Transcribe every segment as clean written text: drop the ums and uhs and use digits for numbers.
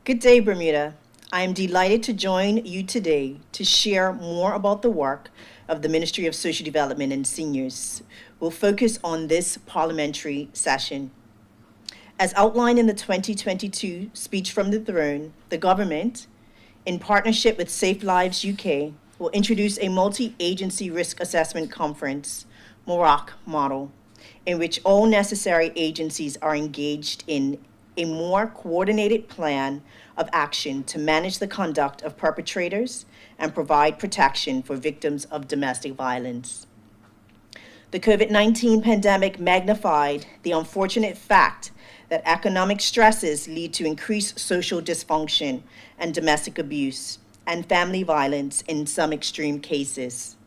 Good day, Bermuda. I am delighted to join you today to share more about the work of the Ministry of Social Development and Seniors. We'll focus on this parliamentary session. As outlined in the 2022 Speech from the Throne, the government, in partnership with Safe Lives UK, will introduce a multi-agency risk assessment conference, MOROC model, in which all necessary agencies are engaged in a more coordinated plan of action to manage the conduct of perpetrators and provide protection for victims of domestic violence. The COVID-19 pandemic magnified the unfortunate fact that economic stresses lead to increased social dysfunction and domestic abuse and family violence in some extreme cases.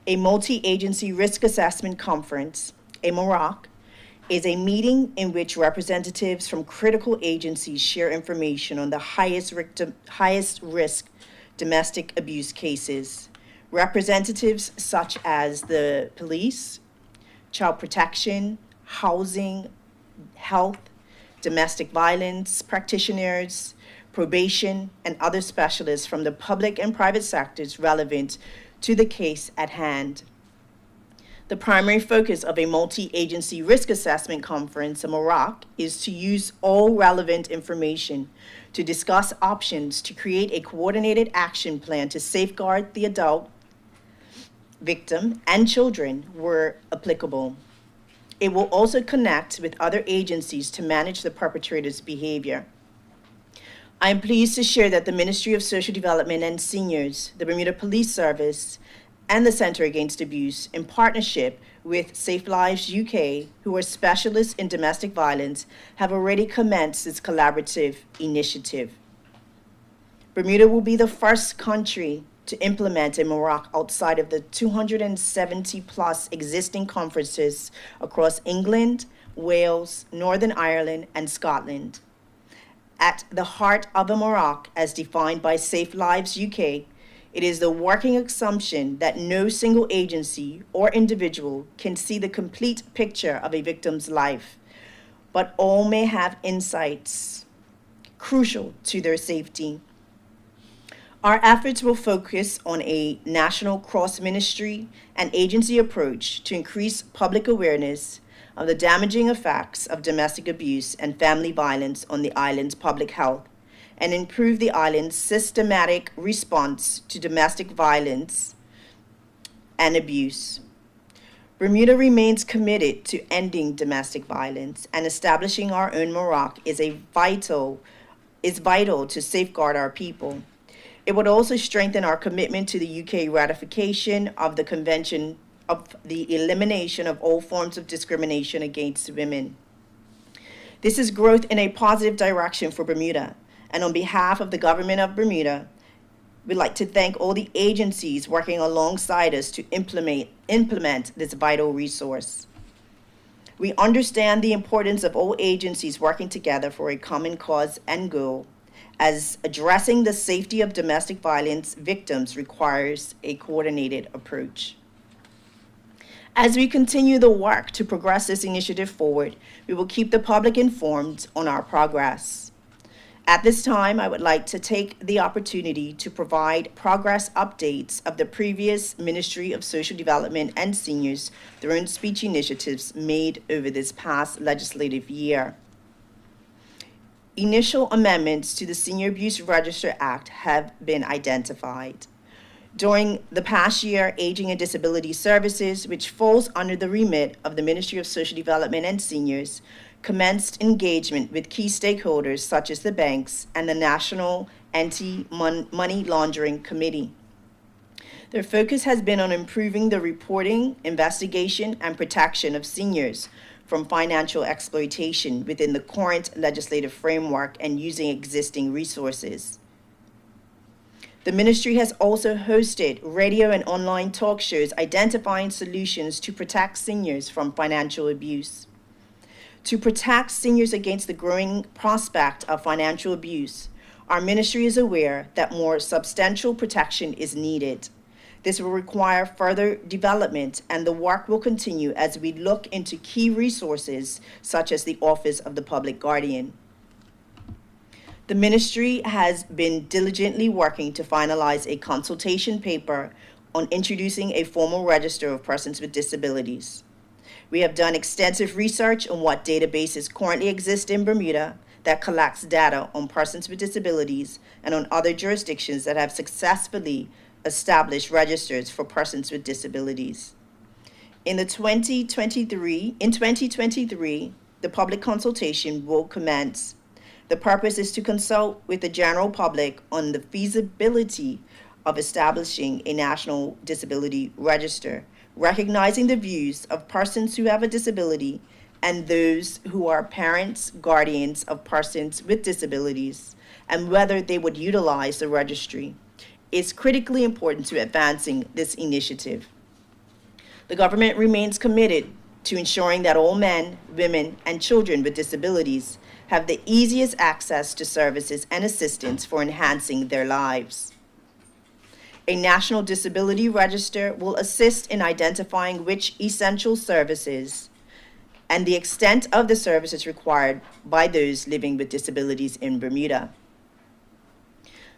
A multi-agency risk assessment conference, a MOROC, is a meeting in which representatives from critical agencies share information on the highest risk domestic abuse cases. Representatives such as the police, child protection, housing, health, domestic violence practitioners, probation, and other specialists from the public and private sectors relevant to the case at hand. The primary focus of a multi-agency risk assessment conference, a MOROC, is to use all relevant information to discuss options to create a coordinated action plan to safeguard the adult, victim, and children where applicable. It will also connect with other agencies to manage the perpetrator's behavior. I am pleased to share that the Ministry of Social Development and Seniors, the Bermuda Police Service, and the Center Against Abuse, in partnership with Safe Lives UK, who are specialists in domestic violence, have already commenced this collaborative initiative. Bermuda will be the first country to implement a MOROC outside of the 270 plus existing conferences across England, Wales, Northern Ireland, and Scotland. At the heart of a MOROC, as defined by Safe Lives UK, it is the working assumption that no single agency or individual can see the complete picture of a victim's life, but all may have insights crucial to their safety. Our efforts will focus on a national cross-ministry and agency approach to increase public awareness of the damaging effects of domestic abuse and family violence on the island's public health, and improve the island's systematic response to domestic violence and abuse. Bermuda remains committed to ending domestic violence, and establishing our own MOROC is vital to safeguard our people. It would also strengthen our commitment to the UK ratification of the Convention of the Elimination of All Forms of Discrimination Against Women. This is growth in a positive direction for Bermuda, and on behalf of the government of Bermuda, we'd like to thank all the agencies working alongside us to implement this vital resource. We understand the importance of all agencies working together for a common cause and goal, as addressing the safety of domestic violence victims requires a coordinated approach. As we continue the work to progress this initiative forward, we will keep the public informed on our progress. At this time, I would like to take the opportunity to provide progress updates of the previous Ministry of Social Development and Seniors Throne Speech initiatives made over this past legislative year. Initial amendments to the Senior Abuse Register Act have been identified. During the past year, Aging and Disability Services, which falls under the remit of the Ministry of Social Development and Seniors, commenced engagement with key stakeholders such as the banks and the National Anti-Money Laundering Committee. Their focus has been on improving the reporting, investigation, and protection of seniors from financial exploitation within the current legislative framework and using existing resources. The ministry has also hosted radio and online talk shows identifying solutions to protect seniors from financial abuse. To protect seniors against the growing prospect of financial abuse, our ministry is aware that more substantial protection is needed. This will require further development, and the work will continue as we look into key resources such as the Office of the Public Guardian. The ministry has been diligently working to finalize a consultation paper on introducing a formal register of persons with disabilities. We have done extensive research on what databases currently exist in Bermuda that collects data on persons with disabilities and on other jurisdictions that have successfully established registers for persons with disabilities. In 2023, the public consultation will commence. The purpose is to consult with the general public on the feasibility of establishing a national disability register, recognizing the views of persons who have a disability and those who are parents, guardians of persons with disabilities, and whether they would utilize the registry. It's critically important to advancing this initiative. The government remains committed to ensuring that all men, women, and children with disabilities have the easiest access to services and assistance for enhancing their lives. A national disability register will assist in identifying which essential services and the extent of the services required by those living with disabilities in Bermuda.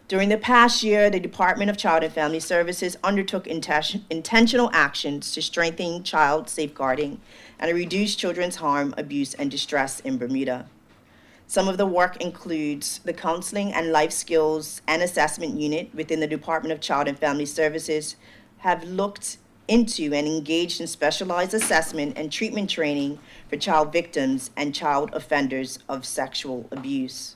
During the past year, the Department of Child and Family Services undertook intentional actions to strengthen child safeguarding and reduce children's harm, abuse, and distress in Bermuda. Some of the work includes the Counseling and Life Skills and Assessment Unit within the Department of Child and Family Services have looked into and engaged in specialized assessment and treatment training for child victims and child offenders of sexual abuse.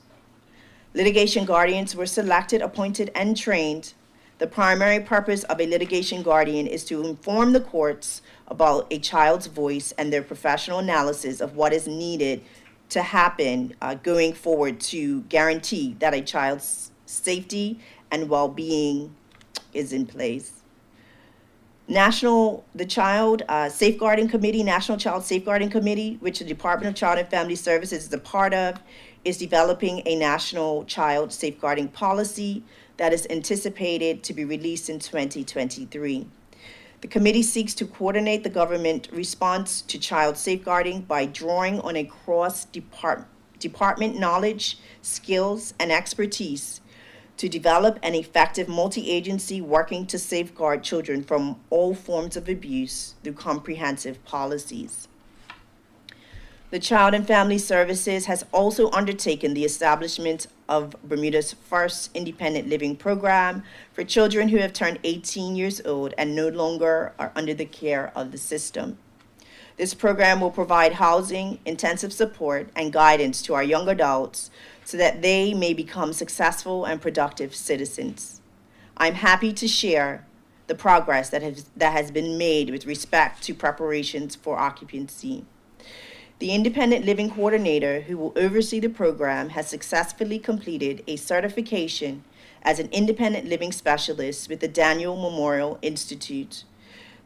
Litigation guardians were selected, appointed, and trained. The primary purpose of a litigation guardian is to inform the courts about a child's voice and their professional analysis of what is needed to happen going forward to guarantee that a child's safety and well-being is in place. National Child Safeguarding Committee, which the Department of Child and Family Services is a part of, is developing a national child safeguarding policy that is anticipated to be released in 2023. The committee seeks to coordinate the government response to child safeguarding by drawing on a cross-department knowledge, skills, and expertise to develop an effective multi-agency working to safeguard children from all forms of abuse through comprehensive policies. The Child and Family Services has also undertaken the establishment of Bermuda's first independent living program for children who have turned 18 years old and no longer are under the care of the system. This program will provide housing, intensive support, and guidance to our young adults so that they may become successful and productive citizens. I'm happy to share the progress that has been made with respect to preparations for occupancy. The independent living coordinator who will oversee the program has successfully completed a certification as an independent living specialist with the Daniel Memorial Institute.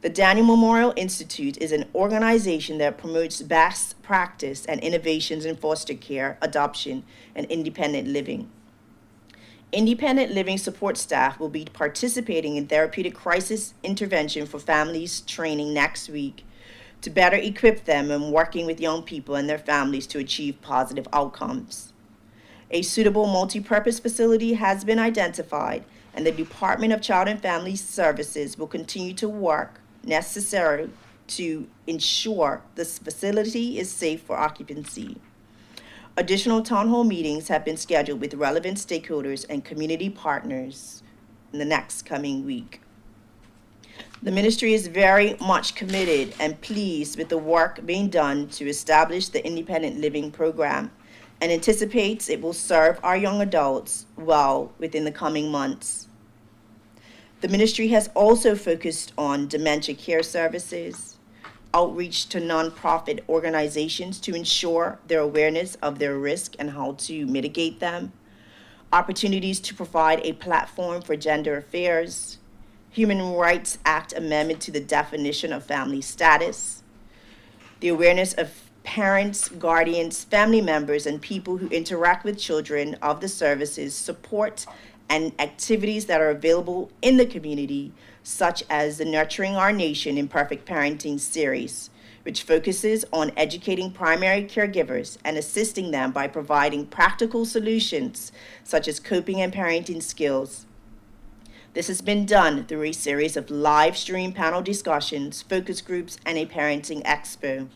The Daniel Memorial Institute is an organization that promotes best practice and innovations in foster care, adoption, and independent living. Independent living support staff will be participating in therapeutic crisis intervention for families training next week to better equip them in working with young people and their families to achieve positive outcomes. A suitable multi-purpose facility has been identified, and the Department of Child and Family Services will continue to work necessary to ensure this facility is safe for occupancy. Additional town hall meetings have been scheduled with relevant stakeholders and community partners in the next coming week. The ministry is very much committed and pleased with the work being done to establish the independent living program and anticipates it will serve our young adults well within the coming months. The ministry has also focused on dementia care services, outreach to nonprofit organizations to ensure their awareness of their risk and how to mitigate them, opportunities to provide a platform for gender affairs, Human Rights Act amendment to the definition of family status, the awareness of parents, guardians, family members, and people who interact with children of the services, support, and activities that are available in the community such as the Nurturing Our Nation Imperfect Parenting series, which focuses on educating primary caregivers and assisting them by providing practical solutions such as coping and parenting skills. This has been done through a series of live stream panel discussions, focus groups, and a parenting expo.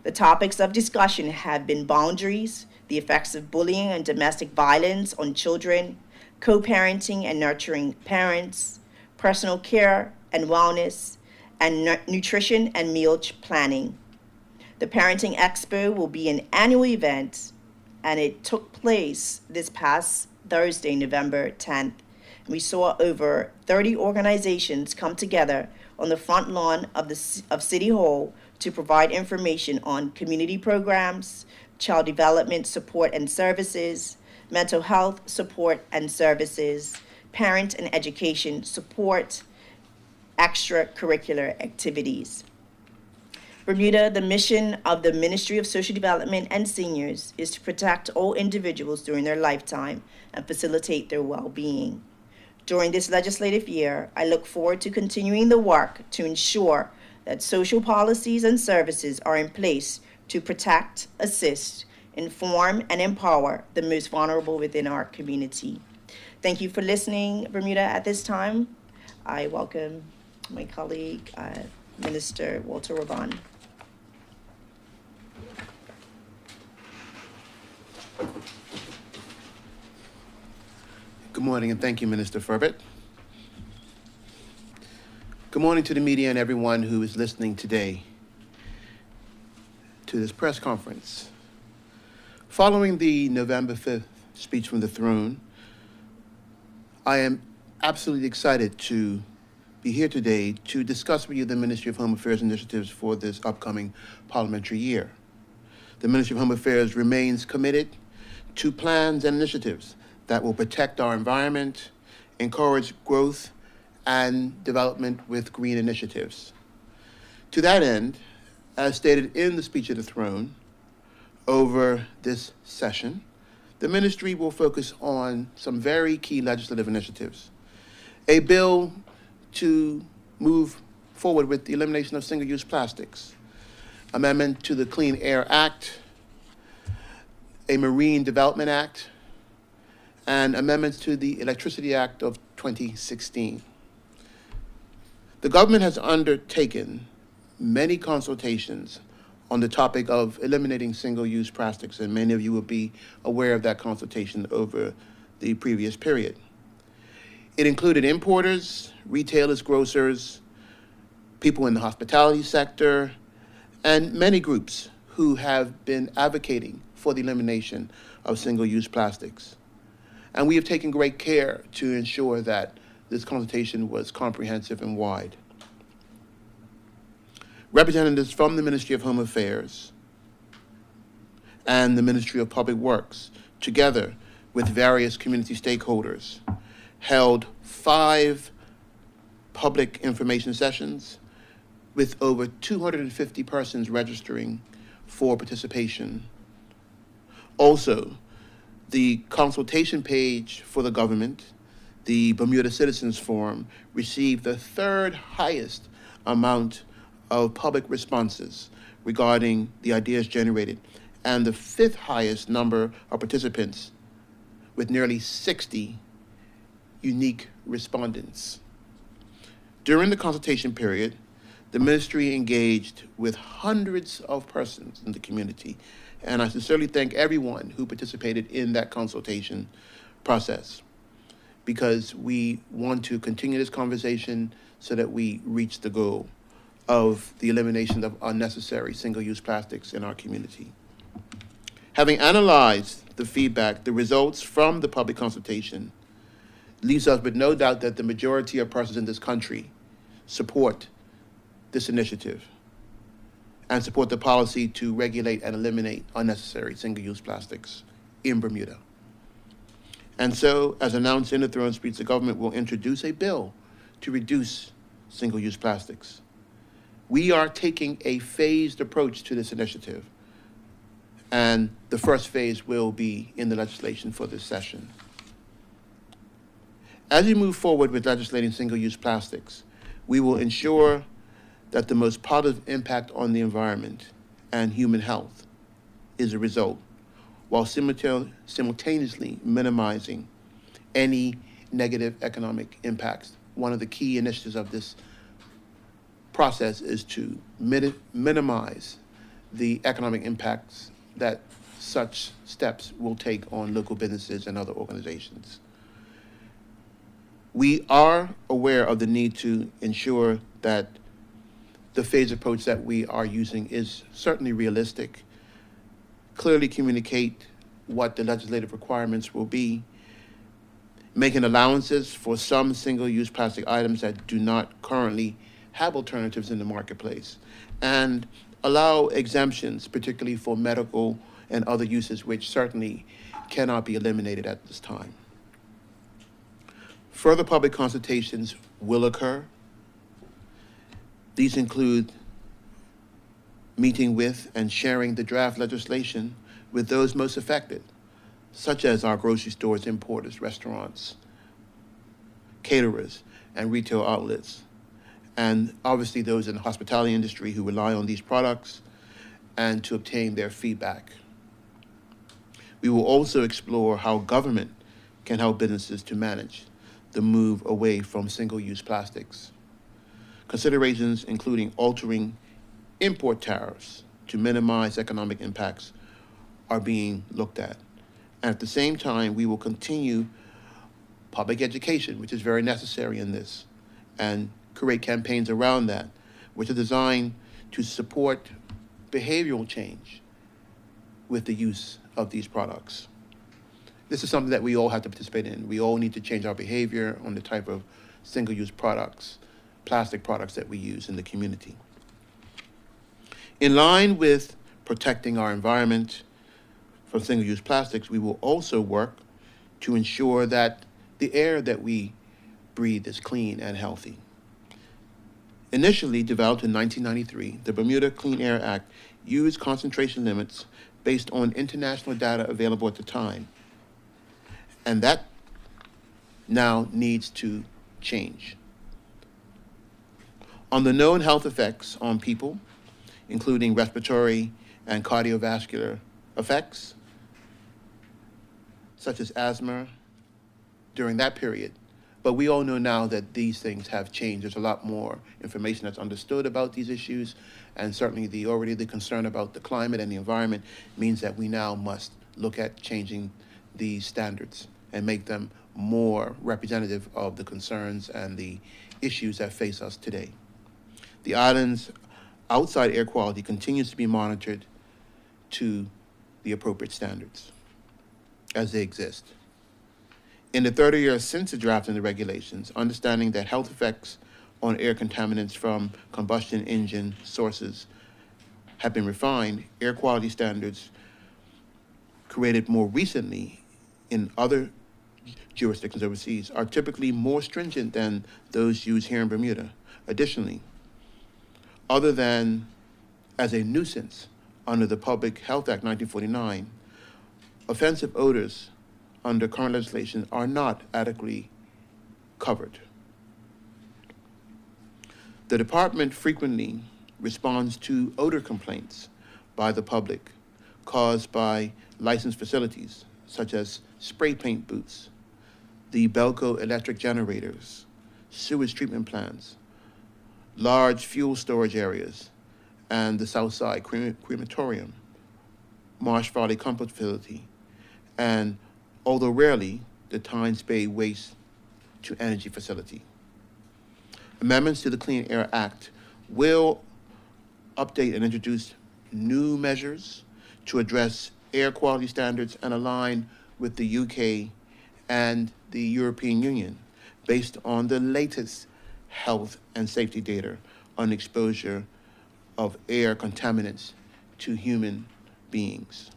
The topics of discussion have been boundaries, the effects of bullying and domestic violence on children, co-parenting and nurturing parents, personal care and wellness, and nutrition and meal planning. The Parenting Expo will be an annual event, and it took place this past Thursday, November 10th. We saw over 30 organizations come together on the front lawn of City Hall to provide information on community programs, child development support and services, mental health support and services, parent and education support, extracurricular activities. Bermuda, the mission of the Ministry of Social Development and Seniors is to protect all individuals during their lifetime and facilitate their well-being. During this legislative year, I look forward to continuing the work to ensure that social policies and services are in place to protect, assist, inform, and empower the most vulnerable within our community. Thank you for listening, Bermuda, at this time. I welcome my colleague, Minister Walter Roban. Good morning, and thank you, Minister Furbert. Good morning to the media and everyone who is listening today to this press conference. Following the November 5th speech from the throne, I am absolutely excited to be here today to discuss with you the Ministry of Home Affairs initiatives for this upcoming parliamentary year. The Ministry of Home Affairs remains committed to plans and initiatives that will protect our environment, encourage growth and development with green initiatives. To that end, as stated in the speech of the throne, over this session, the ministry will focus on some very key legislative initiatives. A bill to move forward with the elimination of single-use plastics, amendment to the Clean Air Act, a Marine Development Act, and amendments to the Electricity Act of 2016. The government has undertaken many consultations on the topic of eliminating single-use plastics, and many of you will be aware of that consultation over the previous period. It included importers, retailers, grocers, people in the hospitality sector, and many groups who have been advocating for the elimination of single-use plastics. And we have taken great care to ensure that this consultation was comprehensive and wide. Representatives from the Ministry of Home Affairs and the Ministry of Public Works, together with various community stakeholders, held 5 public information sessions with over 250 persons registering for participation. Also, the consultation page for the government, the Bermuda Citizens Forum, received the 3rd highest amount of public responses regarding the ideas generated, and the 5th highest number of participants, with nearly 60 unique respondents. During the consultation period, the ministry engaged with hundreds of persons in the community, and I sincerely thank everyone who participated in that consultation process, because we want to continue this conversation so that we reach the goal of the elimination of unnecessary single-use plastics in our community. Having analyzed the feedback, the results from the public consultation leaves us with no doubt that the majority of persons in this country support this initiative and support the policy to regulate and eliminate unnecessary single-use plastics in Bermuda. And so, as announced in the throne speech, the government will introduce a bill to reduce single-use plastics. We are taking a phased approach to this initiative, and the first phase will be in the legislation for this session. As we move forward with legislating single-use plastics, We will ensure that the most positive impact on the environment and human health is a result, while simultaneously minimizing any negative economic impacts. One of the key initiatives of this process is to minimize the economic impacts that such steps will take on local businesses and other organizations. We are aware of the need to ensure that the phased approach that we are using is certainly realistic, clearly communicate what the legislative requirements will be, making allowances for some single-use plastic items that do not currently have alternatives in the marketplace, and allow exemptions, particularly for medical and other uses, which certainly cannot be eliminated at this time. Further public consultations will occur. These include meeting with and sharing the draft legislation with those most affected, such as our grocery stores, importers, restaurants, caterers, and retail outlets, and obviously those in the hospitality industry who rely on these products, and to obtain their feedback. We will also explore how government can help businesses to manage the move away from single-use plastics. Considerations including altering import tariffs to minimize economic impacts are being looked at. And at the same time, we will continue public education, which is very necessary in this, and create campaigns around that, which are designed to support behavioral change with the use of these products. This is something that we all have to participate in. We all need to change our behavior on the type of single-use products, plastic products that we use in the community. In line with protecting our environment from single-use plastics, we will also work to ensure that the air that we breathe is clean and healthy. Initially developed in 1993, the Bermuda Clean Air Act used concentration limits based on international data available at the time. And that now needs to change. On the known health effects on people, including respiratory and cardiovascular effects, such as asthma, during that period. But we all know now that these things have changed. There's a lot more information that's understood about these issues, and certainly the concern about the climate and the environment means that we now must look at changing these standards and make them more representative of the concerns and the issues that face us today. The island's outside air quality continues to be monitored to the appropriate standards as they exist. In the 30 years since the drafting of the regulations, understanding that health effects on air contaminants from combustion engine sources have been refined, air quality standards created more recently in other jurisdictions overseas are typically more stringent than those used here in Bermuda. Additionally, other than as a nuisance under the Public Health Act 1949, offensive odors under current legislation are not adequately covered. The department frequently responds to odor complaints by the public caused by licensed facilities, such as spray paint booths, the Belco electric generators, sewage treatment plants, large fuel storage areas, and the Southside Crematorium, Marsh Valley Compost Facility, and although rarely, the Tynes Bay Waste to Energy Facility. Amendments to the Clean Air Act will update and introduce new measures to address air quality standards and align with the UK and the European Union based on the latest health and safety data on exposure of air contaminants to human beings.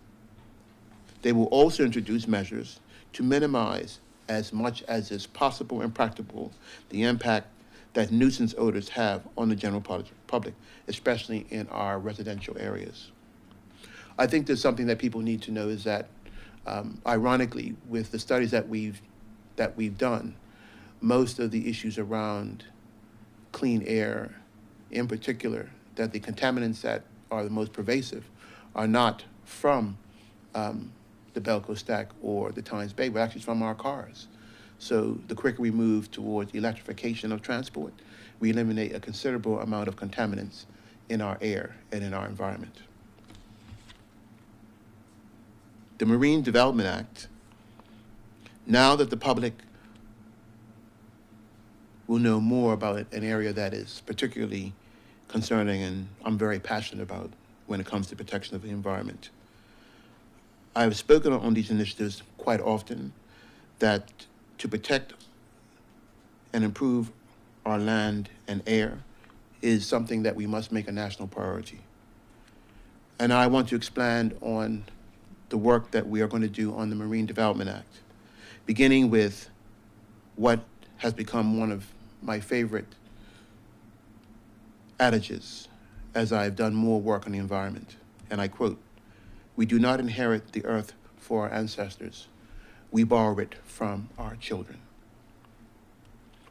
They will also introduce measures to minimize as much as is possible and practicable the impact that nuisance odors have on the general public, especially in our residential areas. I think there's something that people need to know is that, ironically, with the studies that we've done, most of the issues around clean air, in particular, that the contaminants that are the most pervasive are not from the Belco Stack or the Tynes Bay, but actually from our cars. So the quicker we move towards electrification of transport, we eliminate a considerable amount of contaminants in our air and in our environment. The Marine Development Act, now that the public will know more about an area that is particularly concerning and I'm very passionate about when it comes to protection of the environment. I've spoken on these initiatives quite often that to protect and improve our land and air is something that we must make a national priority. And I want to expand on the work that we are going to do on the Marine Development Act, beginning with what has become one of my favorite adages as I've done more work on the environment. And I quote, "We do not inherit the earth for our ancestors. We borrow it from our children."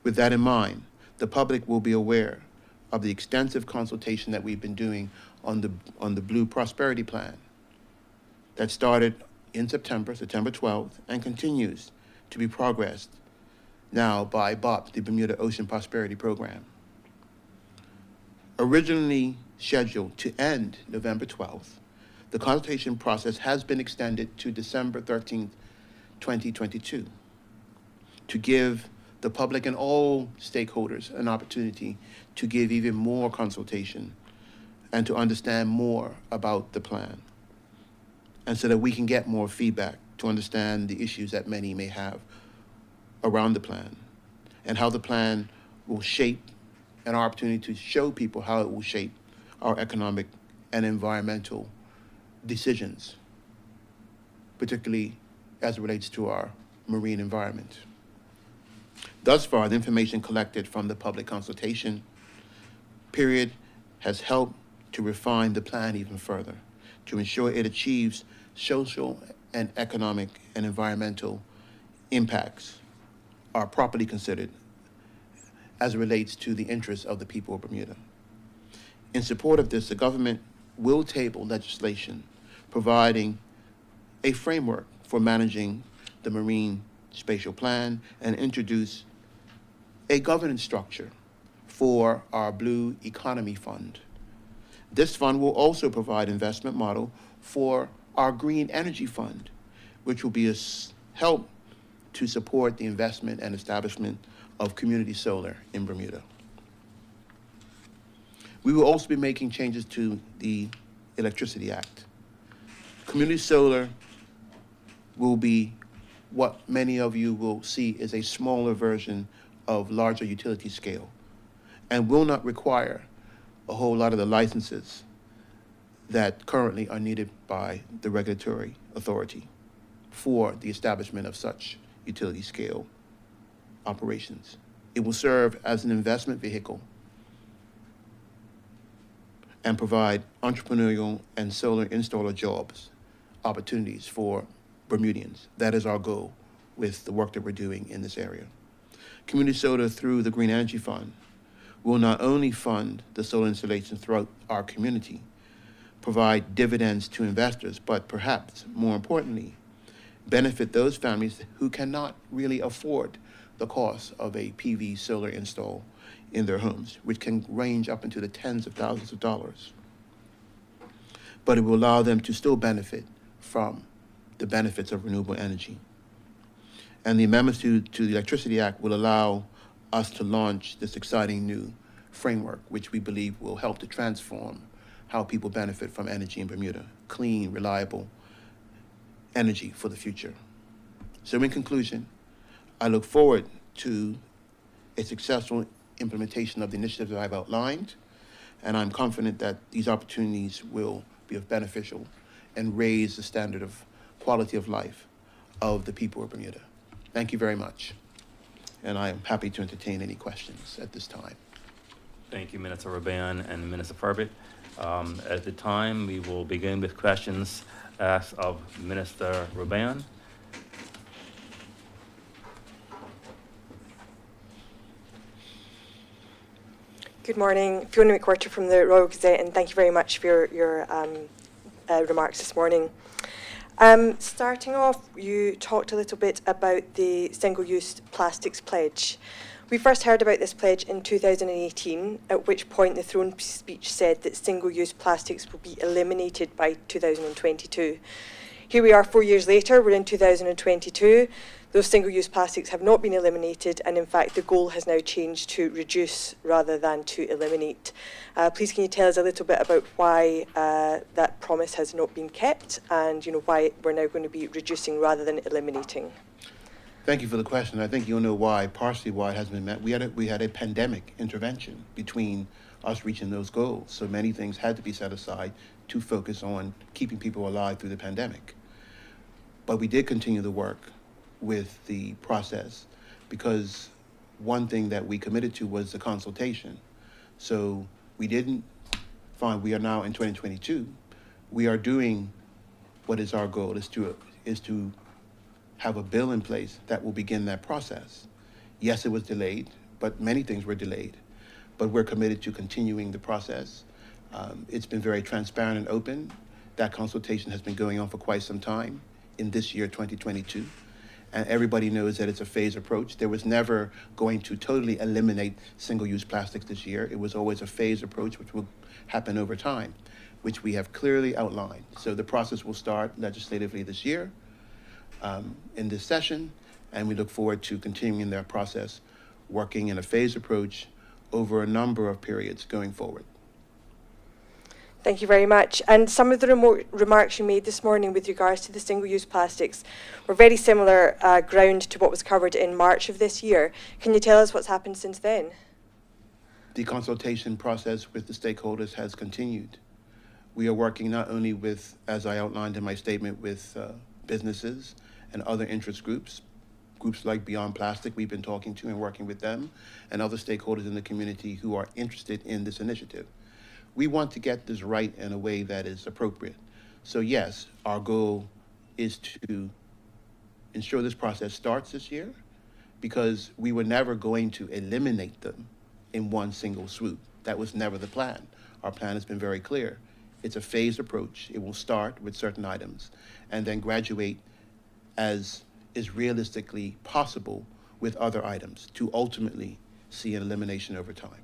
With that in mind, the public will be aware of the extensive consultation that we've been doing on the Blue Prosperity Plan that started in September 12th, and continues to be progressed now by BOP, the Bermuda Ocean Prosperity Program. Originally scheduled to end November 12th, the consultation process has been extended to December 13th, 2022, to give the public and all stakeholders an opportunity to give even more consultation and to understand more about the plan, and so that we can get more feedback to understand the issues that many may have around the plan and how the plan will shape an opportunity to show people how it will shape our economic and environmental decisions, particularly as it relates to our marine environment. Thus far, the information collected from the public consultation period has helped to refine the plan even further to ensure it achieves social and economic and environmental impacts are properly considered as it relates to the interests of the people of Bermuda. In support of this, the government will table legislation providing a framework for managing the marine spatial plan and introduce a governance structure for our Blue Economy Fund. This fund will also provide investment model for our Green Energy Fund, which will be a help to support the investment and establishment of community solar in Bermuda. We will also be making changes to the Electricity Act. Community solar will be what many of you will see is a smaller version of larger utility scale and will not require a whole lot of the licenses that currently are needed by the regulatory authority for the establishment of such utility scale operations. It will serve as an investment vehicle and provide entrepreneurial and solar installer jobs opportunities for Bermudians. That is our goal with the work that we're doing in this area. Community solar through the Green Energy Fund will not only fund the solar installations throughout our community, provide dividends to investors, but perhaps more importantly, benefit those families who cannot really afford the cost of a PV solar install in their homes, which can range up into the tens of thousands of dollars. But it will allow them to still benefit from the benefits of renewable energy. And the amendments to the Electricity Act will allow us to launch this exciting new framework, which we believe will help to transform how people benefit from energy in Bermuda, clean, reliable energy for the future. So in conclusion, I look forward to a successful implementation of the initiatives that I've outlined, and I'm confident that these opportunities will be beneficial and raise the standard of quality of life of the people of Bermuda. Thank you very much, and I am happy to entertain any questions at this time. Thank you, Minister Roban and Minister Furbert. At the time, we will begin with questions asked of Minister Roban. Good morning. Fiona McWhirter from the Royal Gazette, and thank you very much for your remarks this morning. Starting off, you talked a little bit about the single-use plastics pledge. We first heard about this pledge in 2018, at which point the throne speech said that single-use plastics will be eliminated by 2022. Here we are 4 years later, we're in 2022. Those single-use plastics have not been eliminated, and in fact the goal has now changed to reduce rather than to eliminate. Please can you tell us a little bit about why that promise has not been kept, and why we're now going to be reducing rather than eliminating? Thank you for the question. I think you'll know why, partially why it hasn't been met. We had a pandemic intervention between us reaching those goals, so many things had to be set aside to focus on keeping people alive through the pandemic. But we did continue the work with the process, because one thing that we committed to was the consultation. So we didn't find, we are now in 2022, we are doing what is our goal, is to have a bill in place that will begin that process. Yes, it was delayed, but many things were delayed, but we're committed to continuing the process. It's been very transparent and open. That consultation has been going on for quite some time in this year, 2022. And everybody knows that it's a phased approach. There was never going to totally eliminate single-use plastics this year. It was always a phased approach, which will happen over time, which we have clearly outlined. So the process will start legislatively this year, in this session, and we look forward to continuing that process, working in a phased approach over a number of periods going forward. Thank you very much. And some of the remarks you made this morning with regards to the single-use plastics were very similar ground to what was covered in March of this year. Can you tell us what's happened since then? The consultation process with the stakeholders has continued. We are working not only with, as I outlined in my statement, with businesses and other interest groups like Beyond Plastic we've been talking to and working with them, and other stakeholders in the community who are interested in this initiative. We want to get this right in a way that is appropriate. So yes, our goal is to ensure this process starts this year, because we were never going to eliminate them in one single swoop. That was never the plan. Our plan has been very clear. It's a phased approach. It will start with certain items and then graduate as is realistically possible with other items to ultimately see an elimination over time.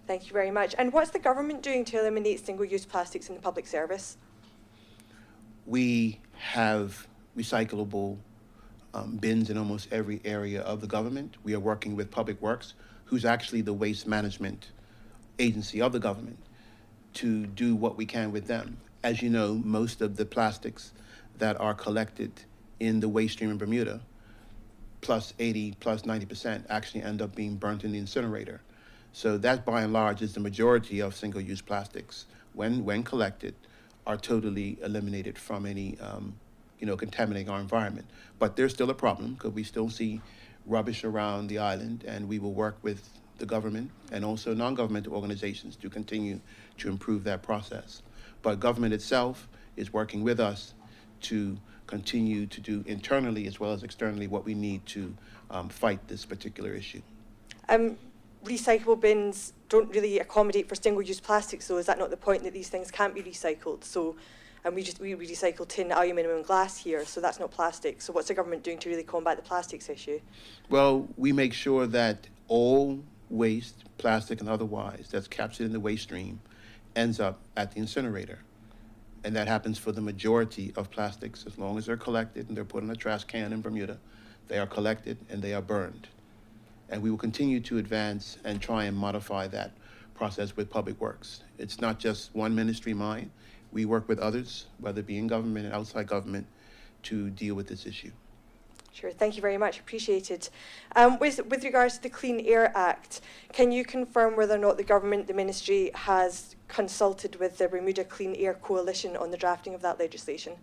Thank you very much. And what's the government doing to eliminate single-use plastics in the public service? We have recyclable bins in almost every area of the government. We are working with Public Works, who's actually the waste management agency of the government, to do what we can with them. As you know, most of the plastics that are collected in the waste stream in Bermuda, plus 80, plus 90%, actually end up being burnt in the incinerator. So that, by and large, is the majority of single-use plastics, when collected, are totally eliminated from any, contaminating our environment. But there's still a problem, because we still see rubbish around the island, and we will work with the government and also non-governmental organizations to continue to improve that process. But government itself is working with us to continue to do internally as well as externally what we need to fight this particular issue. Recyclable bins don't really accommodate for single-use plastics, though. Is that not the point, that these things can't be recycled? So, and we recycle tin, aluminium and glass here, so that's not plastic. So what's the government doing to really combat the plastics issue? Well, we make sure that all waste, plastic and otherwise, that's captured in the waste stream ends up at the incinerator. And that happens for the majority of plastics. As long as they're collected and they're put in a trash can in Bermuda, they are collected and they are burned. And we will continue to advance and try and modify that process with Public Works. It's not just one ministry mind. We work with others, whether it be in government and outside government, to deal with this issue. Sure, thank you very much, appreciated. With regards to the Clean Air Act, can you confirm whether or not the government, the ministry, has consulted with the Bermuda Clean Air Coalition on the drafting of that legislation?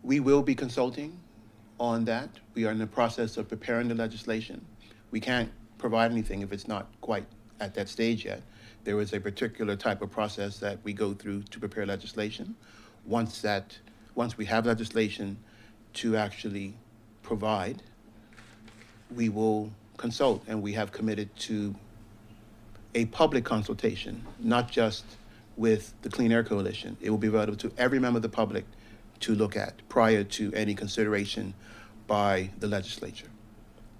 We will be consulting on that. We are in the process of preparing the legislation. We can't provide anything if it's not quite at that stage yet. There is a particular type of process that we go through to prepare legislation. Once we have legislation to actually provide, we will consult, and we have committed to a public consultation, not just with the Clean Air Coalition. It will be available to every member of the public to look at prior to any consideration by the legislature.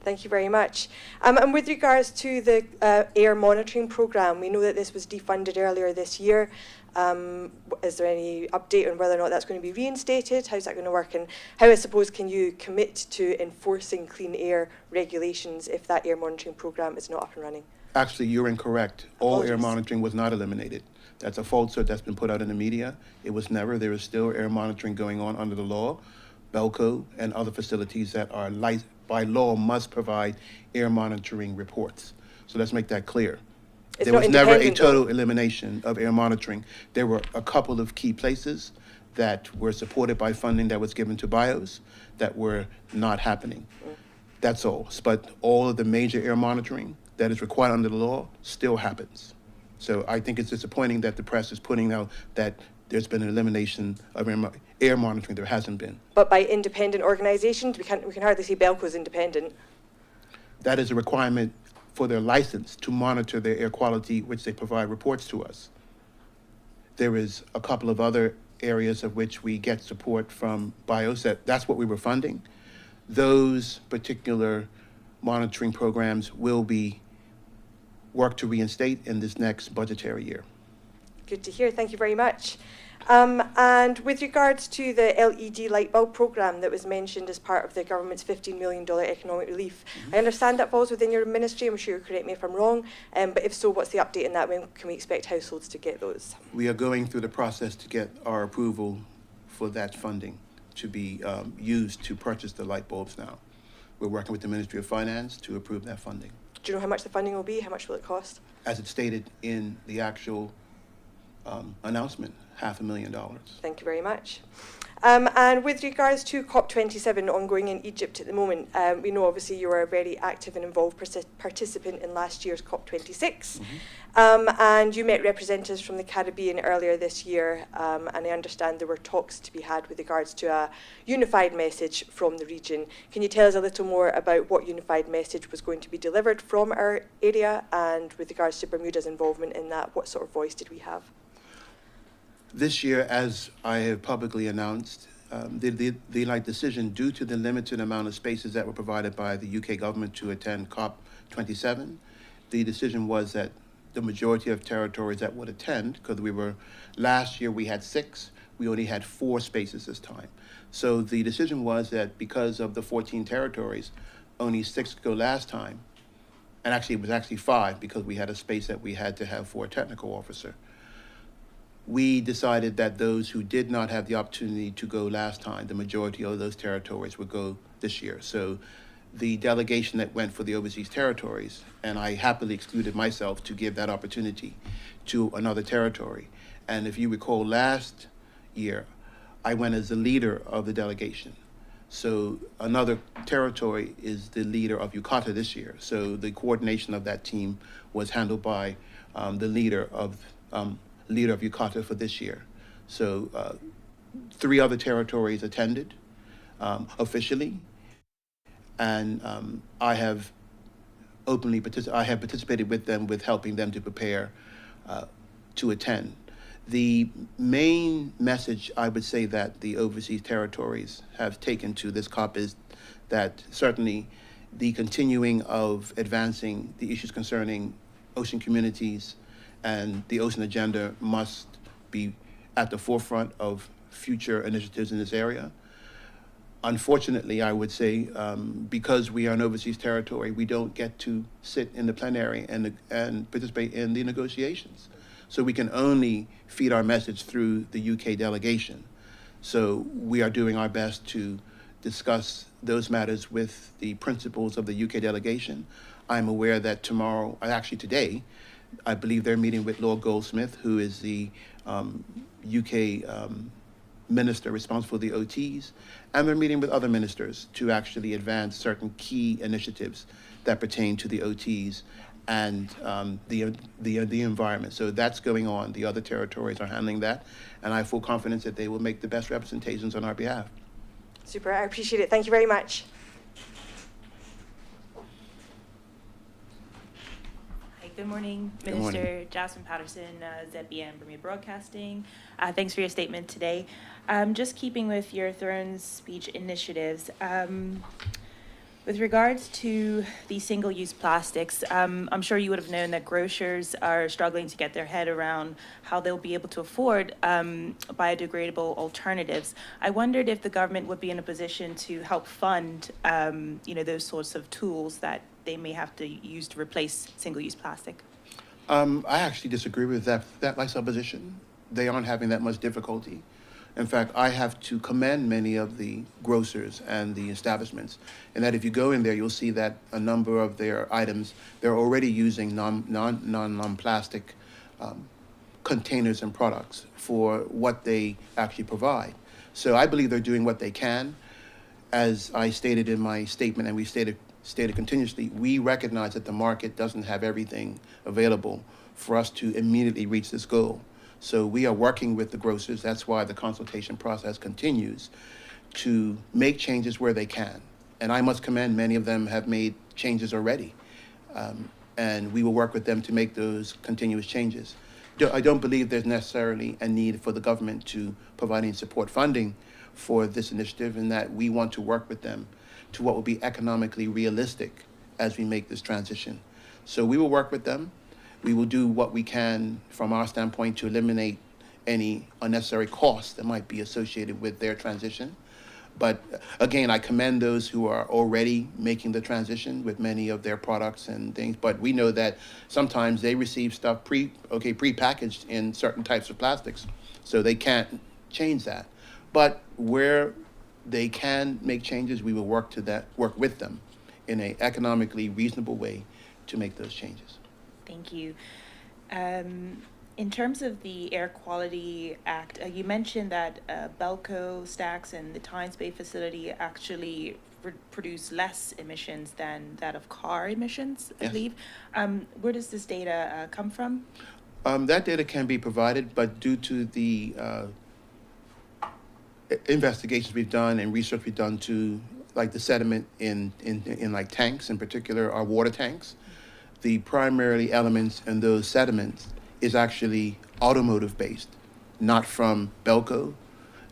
Thank you very much. And with regards to the air monitoring programme, we know that this was defunded earlier this year. Is there any update on whether or not that's going to be reinstated? How's that going to work? And how, I suppose, can you commit to enforcing clean air regulations if that air monitoring programme is not up and running? Actually, you're incorrect. All air Apologies. monitoring was not eliminated. That's a falsehood that's been put out in the media. It was never. There is still air monitoring going on under the law. Belco and other facilities that are by law must provide air monitoring reports. So let's make that clear. It's There not was never a independent, total elimination of air monitoring. There were a couple of key places that were supported by funding that was given to BIOS that were not happening. That's all. But all of the major air monitoring that is required under the law still happens. So I think it's disappointing that the press is putting out that there's been an elimination of air monitoring. There hasn't been. But by independent organisations, we can hardly see Belco's independent. That is a requirement for their license to monitor their air quality, which they provide reports to us. There is a couple of other areas of which we get support from BIOS. That's what we were funding. Those particular monitoring programs will be worked to reinstate in this next budgetary year. Good to hear. Thank you very much. And with regards to the LED light bulb programme that was mentioned as part of the government's $15 million economic relief, I understand that falls within your ministry. I'm sure you'll correct me if I'm wrong. But if so, what's the update on that? When can we expect households to get those? We are going through the process to get our approval for that funding to be used to purchase the light bulbs now. We're working with the Ministry of Finance to approve that funding. Do you know how much the funding will be? How much will it cost? As it's stated in the actual announcement, $500,000. Thank you very much. And with regards to COP27 ongoing in Egypt at the moment, we know obviously you were a very active and involved participant in last year's COP26. And you met representatives from the Caribbean earlier this year, and I understand there were talks to be had with regards to a unified message from the region. Can you tell us a little more about what unified message was going to be delivered from our area, and with regards to Bermuda's involvement in that, what sort of voice did we have? This year, as I have publicly announced, the decision, due to the limited amount of spaces that were provided by the UK government to attend COP27, the decision was that the majority of territories that would attend, because last year we had 6, we only had 4 spaces this time. So the decision was that because of the 14 territories, only 6 could go last time. And actually, it was actually 5 because we had a space that we had to have for a technical officer. We decided that those who did not have the opportunity to go last time, the majority of those territories would go this year. So the delegation that went for the overseas territories, and I happily excluded myself to give that opportunity to another territory. And if you recall, last year, I went as the leader of the delegation. So another territory is the leader of Yucatan this year. So the coordination of that team was handled by the leader of Yucatan for this year. So 3 other territories attended officially, and I have participated with them with helping them to prepare to attend. The main message I would say that the overseas territories have taken to this COP is that certainly the continuing of advancing the issues concerning ocean communities and the ocean agenda must be at the forefront of future initiatives in this area. Unfortunately, I would say, because we are an overseas territory, we don't get to sit in the plenary and participate in the negotiations. So we can only feed our message through the UK delegation. So we are doing our best to discuss those matters with the principals of the UK delegation. I'm aware that today, I believe they're meeting with Lord Goldsmith, who is the UK minister responsible for the OTs, and they're meeting with other ministers to actually advance certain key initiatives that pertain to the OTs and the environment. So that's going on. The other territories are handling that, and I have full confidence that they will make the best representations on our behalf. Super, I appreciate it. Thank you very much. Hi, Good morning, Good Minister morning. Jasmine Patterson, ZBN Bermuda Broadcasting. Thanks for your statement today. Just keeping with your Throne speech initiatives, with regards to the single-use plastics, I'm sure you would have known that grocers are struggling to get their head around how they'll be able to afford biodegradable alternatives. I wondered if the government would be in a position to help fund, those sorts of tools that they may have to use to replace single-use plastic. I actually disagree with that lifestyle position. They aren't having that much difficulty. In fact, I have to commend many of the grocers and the establishments, and that if you go in there, you'll see that a number of their items, they're already using non-plastic containers and products for what they actually provide. So I believe they're doing what they can. As I stated in my statement, and we stated continuously, we recognize that the market doesn't have everything available for us to immediately reach this goal. So we are working with the grocers. That's why the consultation process continues to make changes where they can. And I must commend many of them have made changes already. And we will work with them to make those continuous changes. I don't believe there's necessarily a need for the government to provide any support funding for this initiative, and that we want to work with them to what will be economically realistic as we make this transition. So we will work with them. We will do what we can from our standpoint to eliminate any unnecessary costs that might be associated with their transition. But again, I commend those who are already making the transition with many of their products and things. But we know that sometimes they receive stuff pre-packaged in certain types of plastics, so they can't change that. But where they can make changes, we will work with them in an economically reasonable way to make those changes. Thank you. In terms of the Air Quality Act, you mentioned that Belco stacks and the Tynes Bay facility actually produce less emissions than that of car emissions, I Yes. believe. Where does this data come from? That data can be provided, but due to the investigations we've done and research we've done to like the sediment in like tanks, in particular our water tanks, the primary elements in those sediments is actually automotive based, not from Belco,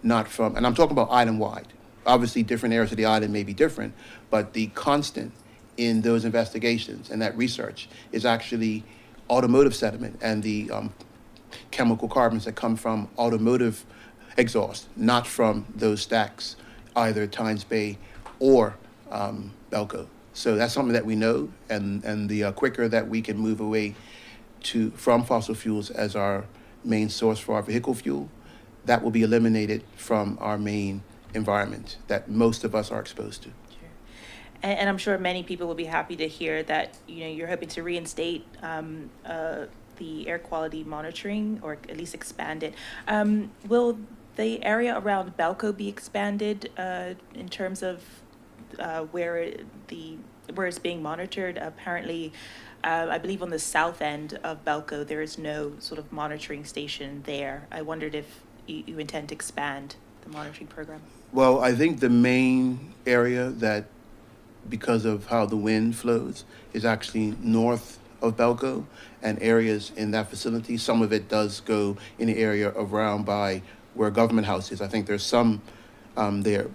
not from, and I'm talking about island-wide. Obviously, different areas of the island may be different, but the constant in those investigations and that research is actually automotive sediment and the chemical carbons that come from automotive exhaust, not from those stacks, either Tynes Bay or Belco. So that's something that we know, and the quicker that we can move away from fossil fuels as our main source for our vehicle fuel, that will be eliminated from our main environment that most of us are exposed to. Sure. And I'm sure many people will be happy to hear that you're hoping to reinstate the air quality monitoring, or at least expand it. Will the area around Belco be expanded in terms of where it's being monitored? Apparently, I believe on the south end of Belco, there is no sort of monitoring station there. I wondered if you intend to expand the monitoring program. Well, I think the main area that, because of how the wind flows, is actually north of Belco, and areas in that facility. Some of it does go in the area around by where Government House is. I think there's some there.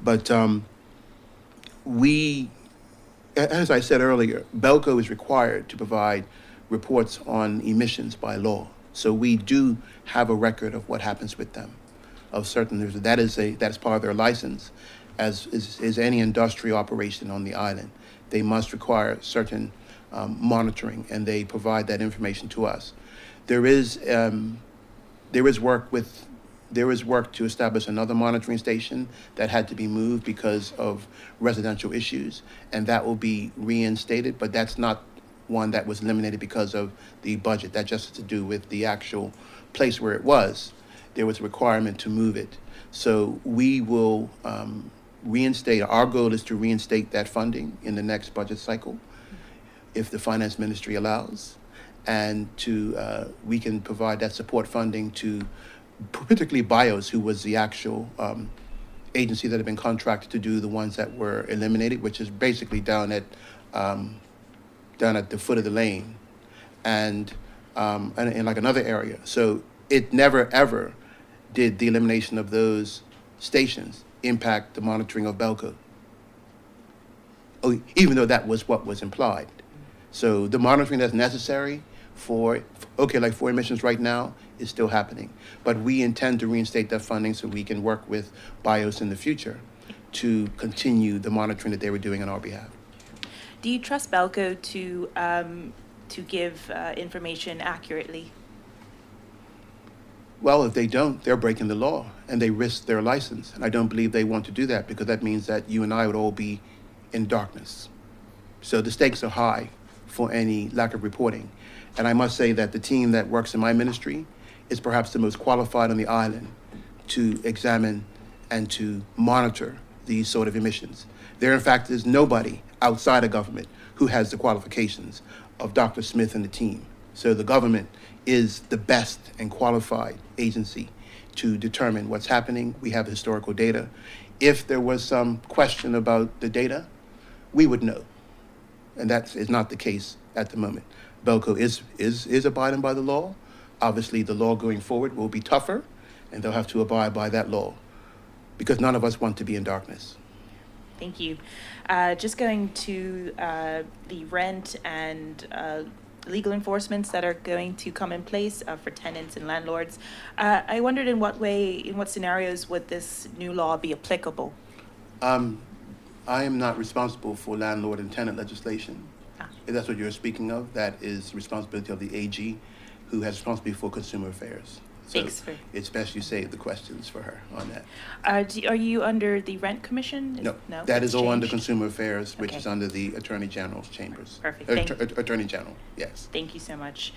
But as I said earlier, Belco is required to provide reports on emissions by law. So we do have a record of what happens with them, of certain, that is part of their license, as is any industrial operation on the island. They must require certain monitoring, and they provide that information to us. There is work to establish another monitoring station that had to be moved because of residential issues, and that will be reinstated, but that's not one that was eliminated because of the budget. That just has to do with the actual place where it was. There was a requirement to move it. So we will reinstate, our goal is to reinstate that funding in the next budget cycle, if the finance ministry allows, and we can provide that support funding to particularly BIOS, who was the actual agency that had been contracted to do the ones that were eliminated, which is basically down at the foot of the lane. and in like another area. So it never ever did the elimination of those stations impact the monitoring of Belco. Oh, even though that was what was implied. So the monitoring that's necessary for emissions right now is still happening. But we intend to reinstate that funding so we can work with BIOS in the future to continue the monitoring that they were doing on our behalf. Do you trust Belco to give information accurately? Well, if they don't, they're breaking the law and they risk their license. And I don't believe they want to do that because that means that you and I would all be in darkness. So the stakes are high for any lack of reporting. And I must say that the team that works in my ministry is perhaps the most qualified on the island to examine and to monitor these sort of emissions. There, in fact, is nobody outside of government who has the qualifications of Dr. Smith and the team. So the government is the best and qualified agency to determine what's happening. We have historical data. If there was some question about the data, we would know. And that is not the case at the moment. Belco is abiding by the law. Obviously, the law going forward will be tougher, and they'll have to abide by that law because none of us want to be in darkness. Thank you. Just going to the rent and legal enforcements that are going to come in place for tenants and landlords. I wondered in what scenarios would this new law be applicable? I am not responsible for landlord and tenant legislation. If that's what you're speaking of, that is the responsibility of the AG, who has responsibility for consumer affairs. So it's best you save the questions for her on that. Are you under the Rent Commission? No, that is all under Consumer Affairs, which is under the Attorney General's chambers. Perfect. Attorney General, yes. Thank you so much.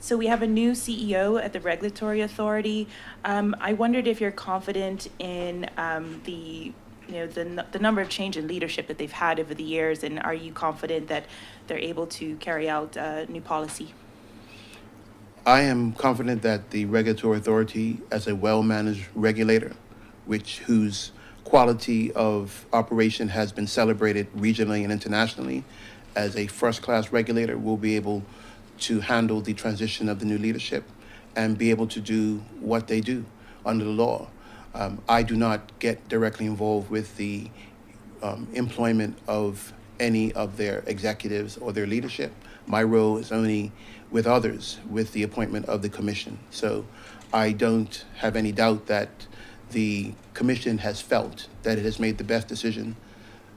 So we have a new CEO at the Regulatory Authority. I wondered if you're confident in the number of change in leadership that they've had over the years, and are you confident that they're able to carry out new policy? I am confident that the Regulatory Authority, as a well-managed regulator, whose quality of operation has been celebrated regionally and internationally, as a first-class regulator, will be able to handle the transition of the new leadership and be able to do what they do under the law. I do not get directly involved with the employment of any of their executives or their leadership. My role is only with others, with the appointment of the commission. So I don't have any doubt that the commission has felt that it has made the best decision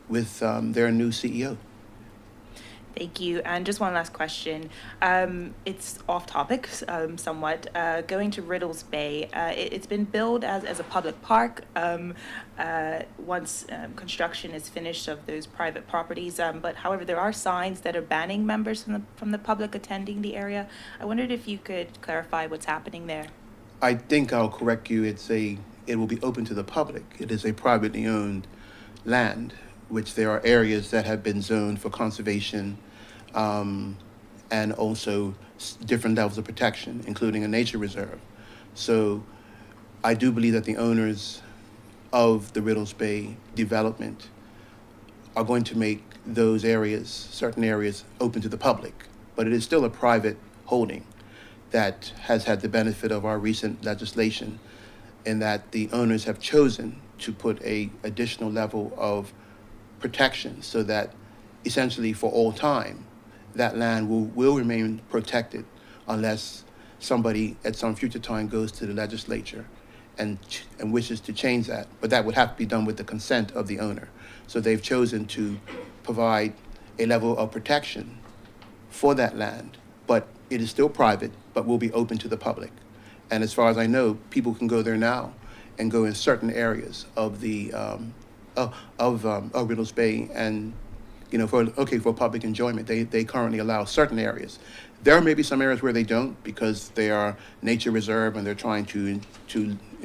with their new CEO. Thank you. And just one last question. It's off topic somewhat. Going to Riddles Bay, it's been billed as a public park once construction is finished of those private properties. But however, there are signs that are banning members from the public attending the area. I wondered if you could clarify what's happening there. I think I'll correct you. It will be open to the public. It is a privately owned land, which there are areas that have been zoned for conservation and also different levels of protection, including a nature reserve. So I do believe that the owners of the Riddles Bay development are going to make those areas, certain areas, open to the public. But it is still a private holding that has had the benefit of our recent legislation in that the owners have chosen to put an additional level of protection so that essentially for all time, that land will remain protected unless somebody at some future time goes to the legislature and wishes to change that. But that would have to be done with the consent of the owner. So they've chosen to provide a level of protection for that land, but it is still private, but will be open to the public. And as far as I know, people can go there now and go in certain areas of the Riddles Bay, and for public enjoyment, they currently allow certain areas. There may be some areas where they don't because they are nature reserve and they're trying to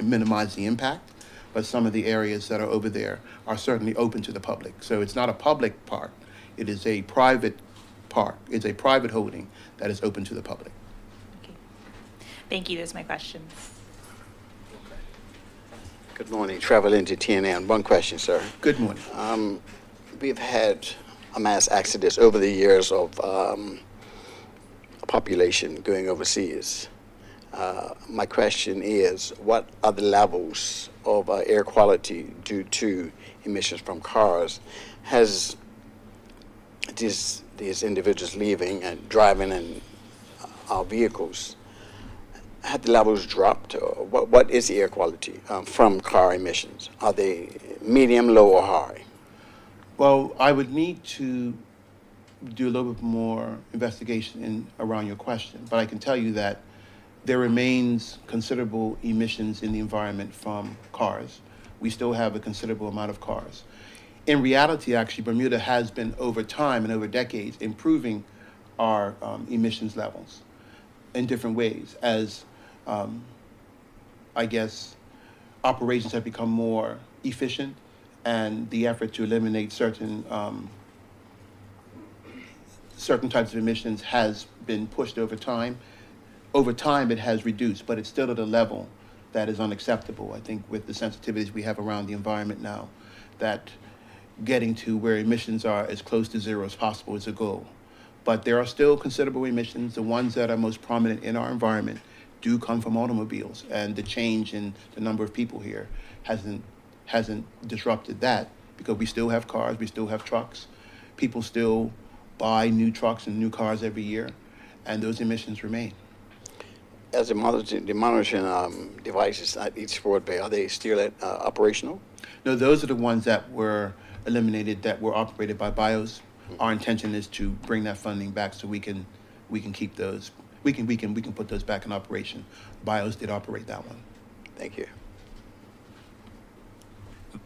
minimize the impact. But some of the areas that are over there are certainly open to the public. So it's not a public park; it is a private park. It's a private holding that is open to the public. Okay. Thank you. Those are my questions. Good morning. Trevor Lindsay, Tinee. One question, sir. Good morning. We've had a mass exodus over the years of population going overseas. My question is, what are the levels of air quality due to emissions from cars? Has these individuals leaving and driving in our vehicles, have the levels dropped? Or what is the air quality from car emissions? Are they medium, low, or high? Well, I would need to do a little bit more investigation around your question, but I can tell you that there remains considerable emissions in the environment from cars. We still have a considerable amount of cars. In reality, actually, Bermuda has been, over time and over decades, improving our emissions levels in different ways as, I guess, operations have become more efficient and the effort to eliminate certain types of emissions has been pushed over time. Over time, it has reduced, but it's still at a level that is unacceptable. I think with the sensitivities we have around the environment now, that getting to where emissions are as close to zero as possible is a goal. But there are still considerable emissions. The ones that are most prominent in our environment do come from automobiles, and the change in the number of people here hasn't disrupted that, because we still have cars, we still have trucks. People still buy new trucks and new cars every year, and those emissions remain. As the monitoring devices at each Ford Bay, are they still operational? No, those are the ones that were eliminated, that were operated by BIOS. Our intention is to bring that funding back so we can keep those. We can put those back in operation. BIOS did operate that one. Thank you.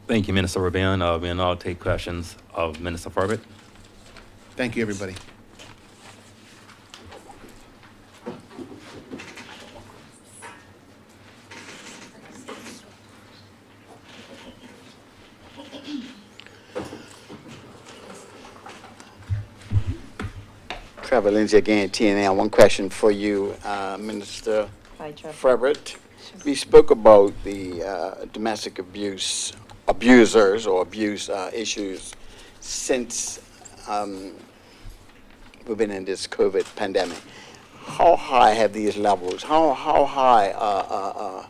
Thank you, Minister Roban. We'll now take questions of Minister Furbert. Thank you, everybody. Trevor Lindsay again, TNA. One question for you, Minister Hi, Trevor. Furbert. We spoke about the domestic abusers or abuse issues since we've been in this COVID pandemic. How high have these levels? How high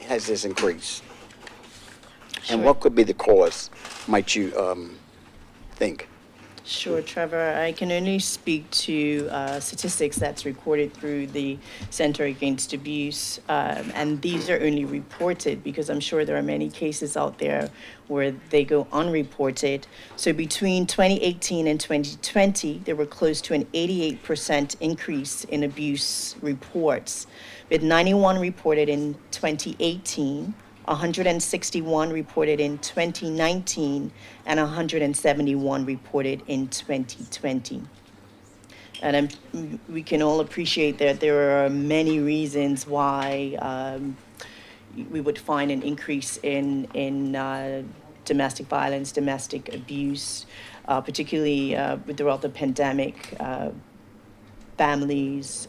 has this increased? And Sure. what could be the cause? Might you think? Sure, Trevor. I can only speak to statistics that's recorded through the Center Against Abuse, and these are only reported because I'm sure there are many cases out there where they go unreported. So between 2018 and 2020, there were close to an 88% increase in abuse reports, with 91 reported in 2018, 161 reported in 2019, and 171 reported in 2020. And we can all appreciate that there are many reasons why we would find an increase in domestic violence, domestic abuse, particularly throughout the pandemic. Families,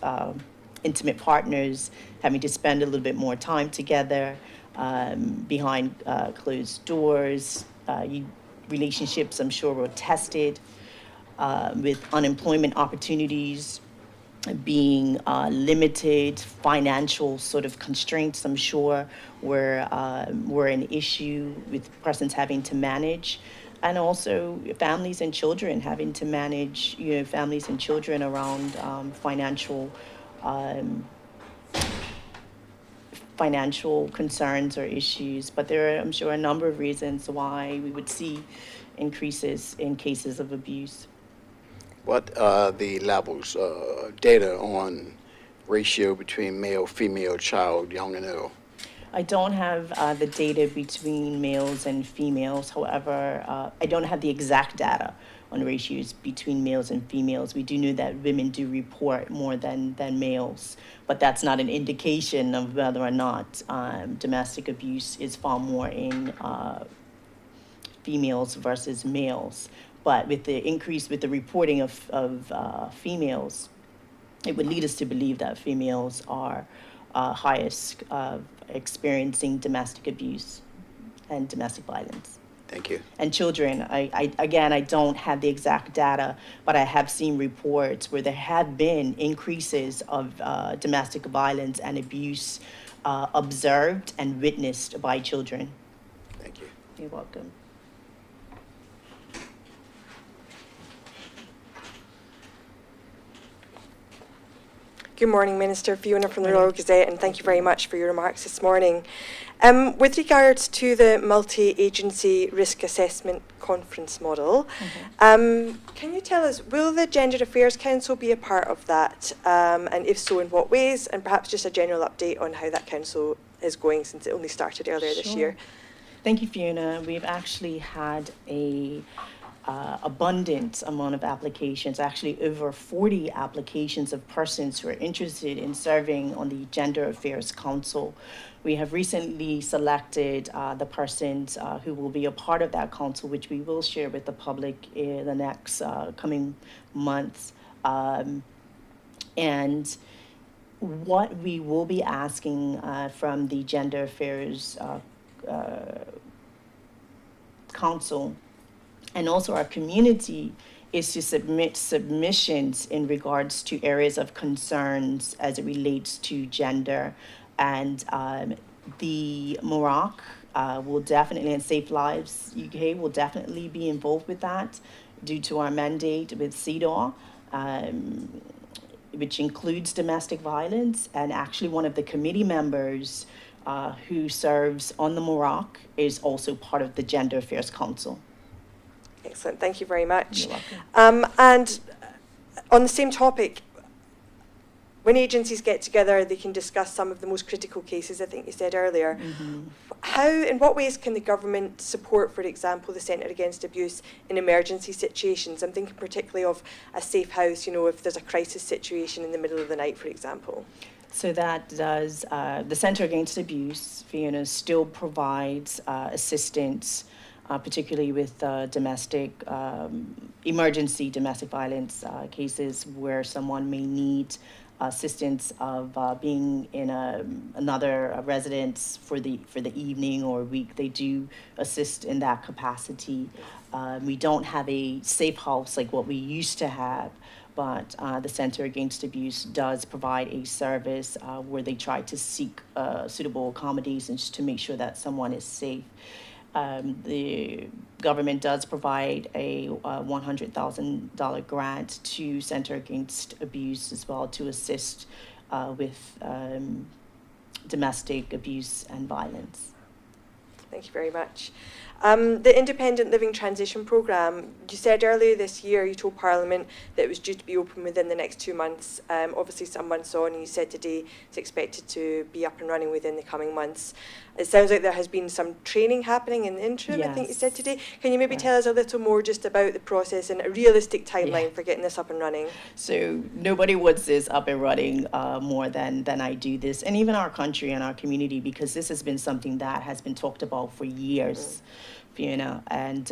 intimate partners having to spend a little bit more time together, behind closed doors. Relationships, I'm sure, were tested, with unemployment opportunities being limited. Financial sort of constraints, I'm sure, were an issue with persons having to manage. And also families and children having to manage, families and children around financial concerns or issues. But there are, I'm sure, a number of reasons why we would see increases in cases of abuse. What are the levels, data on ratio between male, female, child, young and old? I don't have the data between males and females. However, I don't have the exact data on ratios between males and females. We do know that women do report more than males, but that's not an indication of whether or not domestic abuse is far more in females versus males. But with the increase, with the reporting of females, it would lead us to believe that females are highest experiencing domestic abuse and domestic violence. Thank you. And children. I don't have the exact data, but I have seen reports where there have been increases of domestic violence and abuse observed and witnessed by children. Thank you. You're welcome. Good morning, Minister. Fiona from the Royal Gazette, and thank you very much for your remarks this morning. With regards to the multi-agency risk assessment conference model, can you tell us, will the Gender Affairs Council be a part of that? And if so, in what ways? And perhaps just a general update on how that council is going, since it only started earlier this year. Thank you, Fiona. We've actually had a abundant amount of applications, actually over 40 applications of persons who are interested in serving on the Gender Affairs Council. We have recently selected the persons who will be a part of that council, which we will share with the public in the next coming months. And what we will be asking from the Gender Affairs Council and also our community is to submit submissions in regards to areas of concerns as it relates to gender. And the MOROC will definitely, and Safe Lives UK will definitely be involved with that due to our mandate with CEDAW, which includes domestic violence. And actually one of the committee members who serves on the MOROC is also part of the Gender Affairs Council. Excellent, thank you very much. You're welcome. And on the same topic, when agencies get together, they can discuss some of the most critical cases, I think you said earlier. How, in what ways can the government support, for example, the Centre Against Abuse in emergency situations? I'm thinking particularly of a safe house, you know, if there's a crisis situation in the middle of the night, for example. So that does, the Centre Against Abuse, Fiona, still provides assistance, particularly with domestic, emergency domestic violence cases where someone may need assistance of being in another residence for the evening or week. They do assist in that capacity. We don't have a safe house like what we used to have, but the Centre Against Abuse does provide a service where they try to seek suitable accommodations to make sure that someone is safe. The government does provide a $100,000 grant to Centre Against Abuse as well to assist with domestic abuse and violence. Thank you very much. The Independent Living Transition Programme, you said earlier this year, you told Parliament that it was due to be open within the next 2 months. Obviously some months on, and you said today it's expected to be up and running within the coming months. It sounds like there has been some training happening in the interim, Yes. I think you said today. Can you maybe tell us a little more just about the process and a realistic timeline for getting this up and running? So nobody wants this up and running more than I do this, and even our country and our community, because this has been something that has been talked about for years, Fiona. And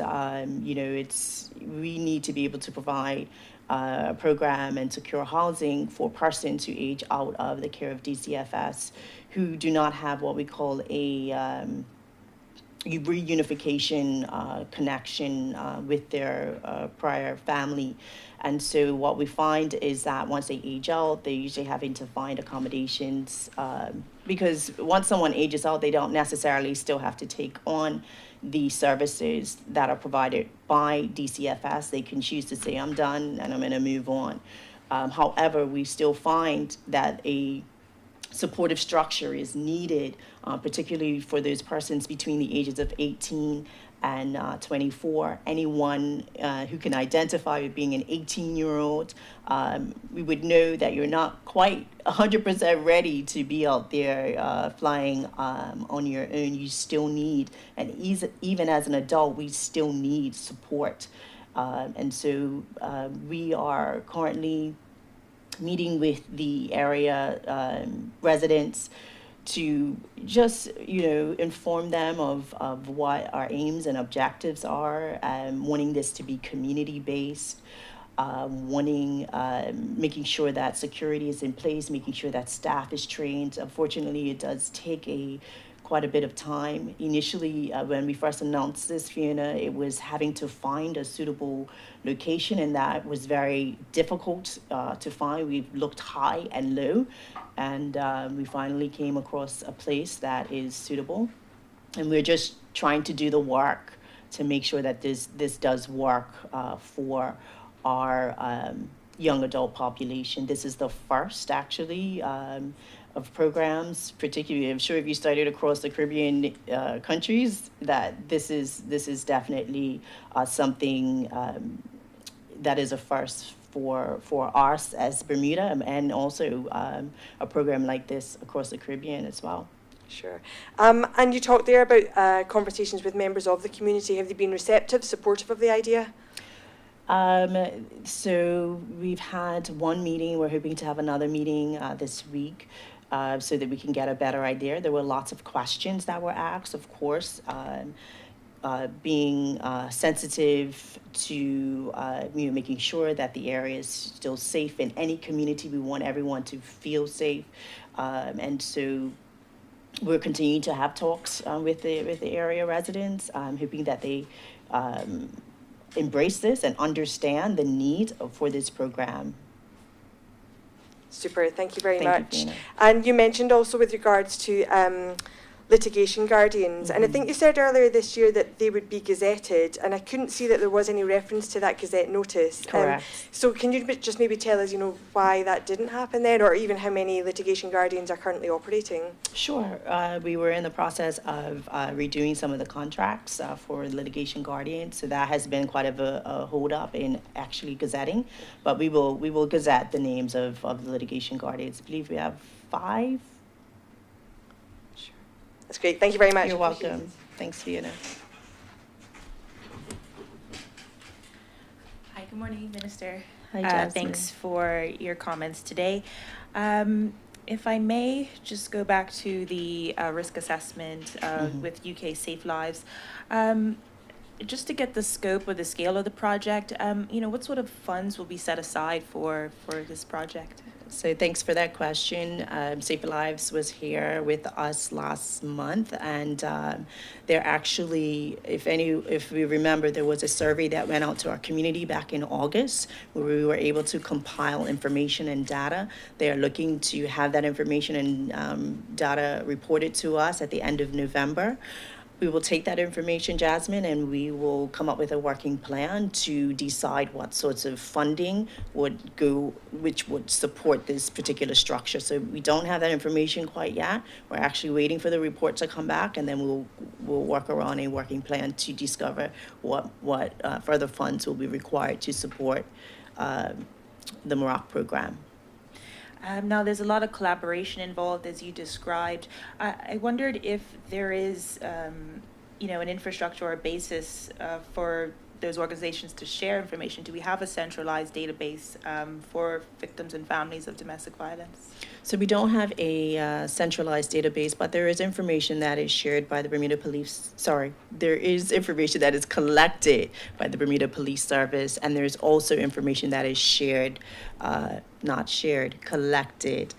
you know, we need to be able to provide a program and secure housing for persons who age out of the care of DCFS, who do not have what we call a reunification connection with their prior family. And so what we find is that once they age out, they're usually having to find accommodations because once someone ages out, they don't necessarily still have to take on the services that are provided by DCFS. They can choose to say, I'm done and I'm going to move on. However, we still find that a supportive structure is needed, particularly for those persons between the ages of 18 and 24. Anyone who can identify with being an 18-year-old, we would know that you're not quite 100% ready to be out there flying on your own. You still need, and even as an adult, we still need support. And so we are currently meeting with the area residents to just, you know, inform them of what our aims and objectives are, wanting this to be community-based, making sure that security is in place, making sure that staff is trained. Unfortunately, it does take quite a bit of time. Initially, when we first announced this, Fiona, it was having to find a suitable location, and that was very difficult to find. We've looked high and low, and we finally came across a place that is suitable. And we're just trying to do the work to make sure that this does work for our young adult population. This is the first, actually, of programs, particularly, I'm sure if you studied across the Caribbean countries, that this is definitely something that is a first for us as Bermuda, and also a program like this across the Caribbean as well. Sure. And you talked there about conversations with members of the community. Have they been receptive, supportive of the idea? So we've had one meeting. We're hoping to have another meeting this week so that we can get a better idea. There were lots of questions that were asked, of course, being sensitive to making sure that the area is still safe. In any community, we want everyone to feel safe. And so we're continuing to have talks with the area residents, hoping that they embrace this and understand the need for this program. Super, thank you very Thank much. you, And you mentioned also with regards to litigation guardians, and I think you said earlier this year that they would be gazetted, and I couldn't see that there was any reference to that Gazette notice. Correct. So can you just maybe tell us, why that didn't happen then, or even how many litigation guardians are currently operating? Sure. We were in the process of redoing some of the contracts for litigation guardians, so that has been quite a hold up in actually gazetting. But we will gazette the names of the litigation guardians. I believe we have 5. That's great. Thank you very much. You're welcome. Thanks, Fiona. Hi, good morning, Minister. Hi, Jasmine. Thanks for your comments today. If I may just go back to the risk assessment with UK Safe Lives. Just to get the scope or the scale of the project, what sort of funds will be set aside for this project? So thanks for that question. Safe Lives was here with us last month, and they're actually, if we remember, there was a survey that went out to our community back in August where we were able to compile information and data. They are looking to have that information and data reported to us at the end of November. We will take that information, Jasmine, and we will come up with a working plan to decide what sorts of funding would go, which would support this particular structure. So we don't have that information quite yet. We're actually waiting for the report to come back, and then we'll work around a working plan to discover what further funds will be required to support the Morocco program. Now, there's a lot of collaboration involved, as you described. I wondered if there is, an infrastructure or a basis for those organizations to share information. Do we have a centralized database for victims and families of domestic violence? So we don't have a centralized database, but there is information that is shared by the Bermuda Police. There is information that is collected by the Bermuda Police Service, and there's also information that is collected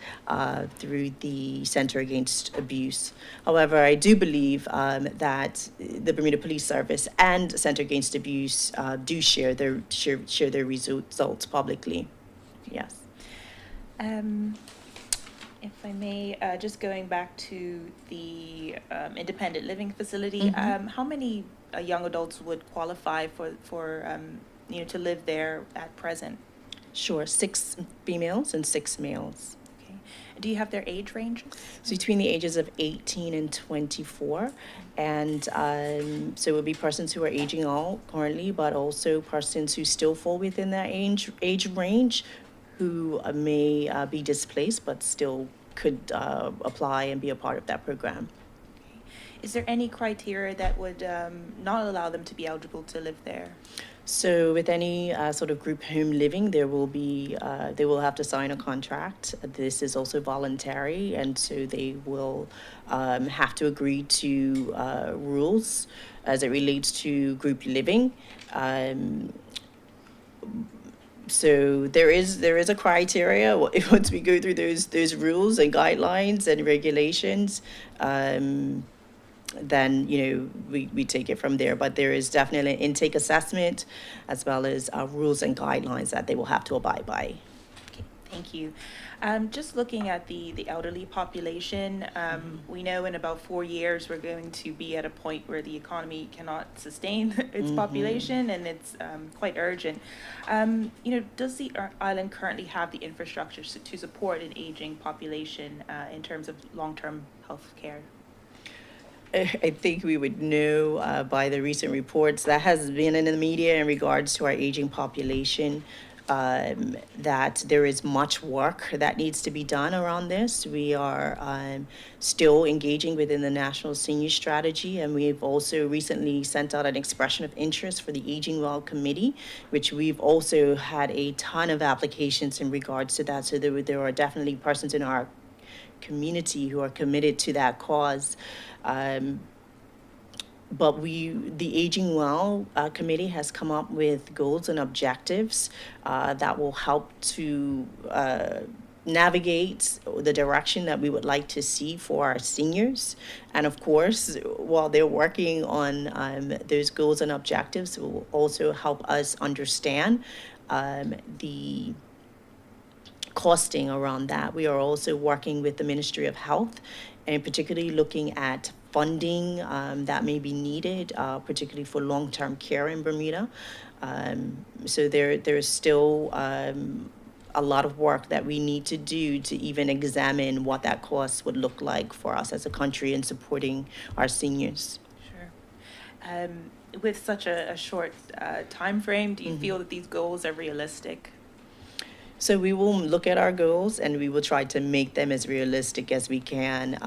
through the Center Against Abuse. However, I do believe that the Bermuda Police Service and Center Against Abuse do share their results publicly. Yes. If I may, just going back to the independent living facility, how many young adults would qualify for to live there at present? Sure, 6 females and 6 males. Okay. Do you have their age ranges? So between the ages of 18 and 24. And so it would be persons who are aging out currently, but also persons who still fall within that age range, who may be displaced but still could apply and be a part of that program. Is there any criteria that would not allow them to be eligible to live there? So with any sort of group home living, they will have to sign a contract. This is also voluntary, and so they will have to agree to rules as it relates to group living. So there is a criteria once we go through those rules and guidelines and regulations. then, we take it from there. But there is definitely an intake assessment as well as rules and guidelines that they will have to abide by. Okay, thank you. Just looking at the elderly population, we know in about 4 years we're going to be at a point where the economy cannot sustain its population, and it's quite urgent. Does the island currently have the infrastructure to support an aging population in terms of long-term health care? I think we would know by the recent reports that has been in the media in regards to our aging population, that there is much work that needs to be done around this. We are still engaging within the National Senior Strategy, and we've also recently sent out an expression of interest for the Aging Well Committee, which we've also had a ton of applications in regards to that. So there are definitely persons in our community who are committed to that cause. But the Aging Well Committee has come up with goals and objectives that will help to navigate the direction that we would like to see for our seniors. And of course, while they're working on those goals and objectives, it will also help us understand the costing around that. We are also working with the Ministry of Health, and particularly looking at funding that may be needed, particularly for long-term care in Bermuda. So there's still a lot of work that we need to do to even examine what that cost would look like for us as a country in supporting our seniors. Sure. With such a short time frame, do you feel that these goals are realistic? So we will look at our goals and we will try to make them as realistic as we can.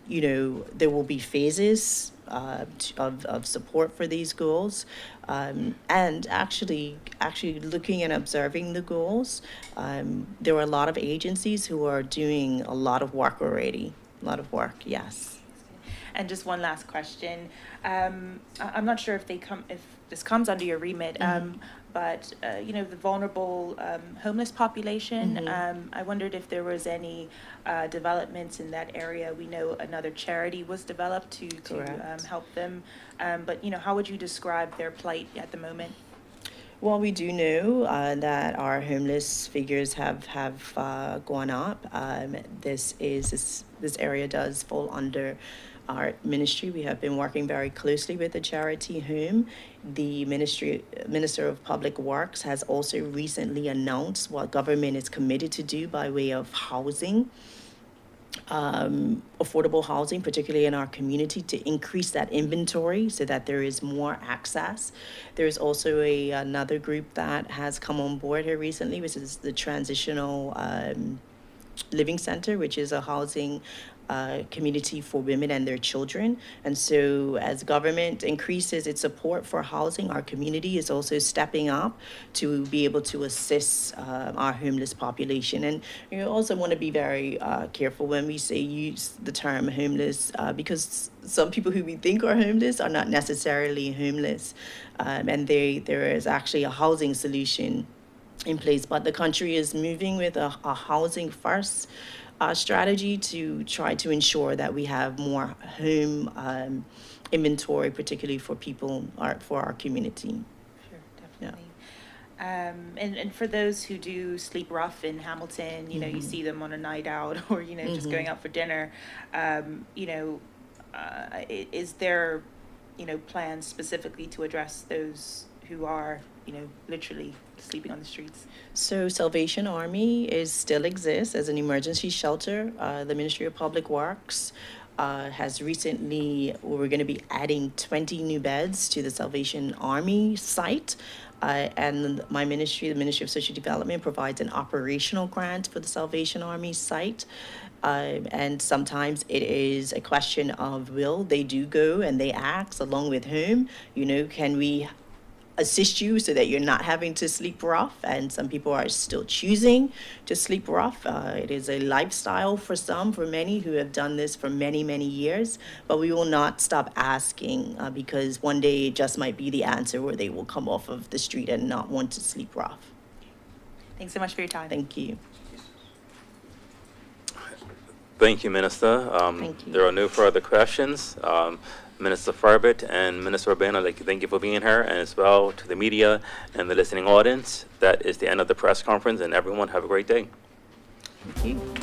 There will be phases of support for these goals. And actually looking and observing the goals, there are a lot of agencies who are doing a lot of work already. A lot of work, yes. And just one last question. I'm not sure if this comes under your remit, but the vulnerable homeless population. I wondered if there was any developments in that area. We know another charity was developed to help them. But how would you describe their plight at the moment? Well, we do know that our homeless figures have gone up. This area does fall under our ministry. We have been working very closely with the charity whom the Minister of Public Works has also recently announced what government is committed to do by way of housing, affordable housing, particularly in our community, to increase that inventory so that there is more access. There's also another group that has come on board here recently, which is the Transitional Living Center, which is a housing community for women and their children. And so as government increases its support for housing, our community is also stepping up to be able to assist our homeless population. And you also want to be very careful when we use the term homeless, because some people who we think are homeless are not necessarily homeless. And there is actually a housing solution in place, but the country is moving with a housing first strategy to try to ensure that we have more home inventory, particularly for for our community. Sure, definitely. Yeah. And for those who do sleep rough in Hamilton, you see them on a night out or, just going out for dinner, is there, plans specifically to address those who are, literally sleeping on the streets? So Salvation Army still exists as an emergency shelter. The Ministry of Public Works has recently, we're going to be adding 20 new beds to the Salvation Army site. And my ministry, the Ministry of Social Development, provides an operational grant for the Salvation Army site. And sometimes it is a question of will. They do go and they ask, along with whom, can we assist you so that you're not having to sleep rough? And some people are still choosing to sleep rough. It is a lifestyle for many who have done this for many, many years. But we will not stop asking because one day it just might be the answer where they will come off of the street and not want to sleep rough. Thanks so much for your time. Thank you. Thank you, Minister. Thank you. There are no further questions. Minister Furbert and Minister Roban, I'd like to thank you for being here, and as well to the media and the listening audience. That is the end of the press conference, and everyone have a great day. Thank you.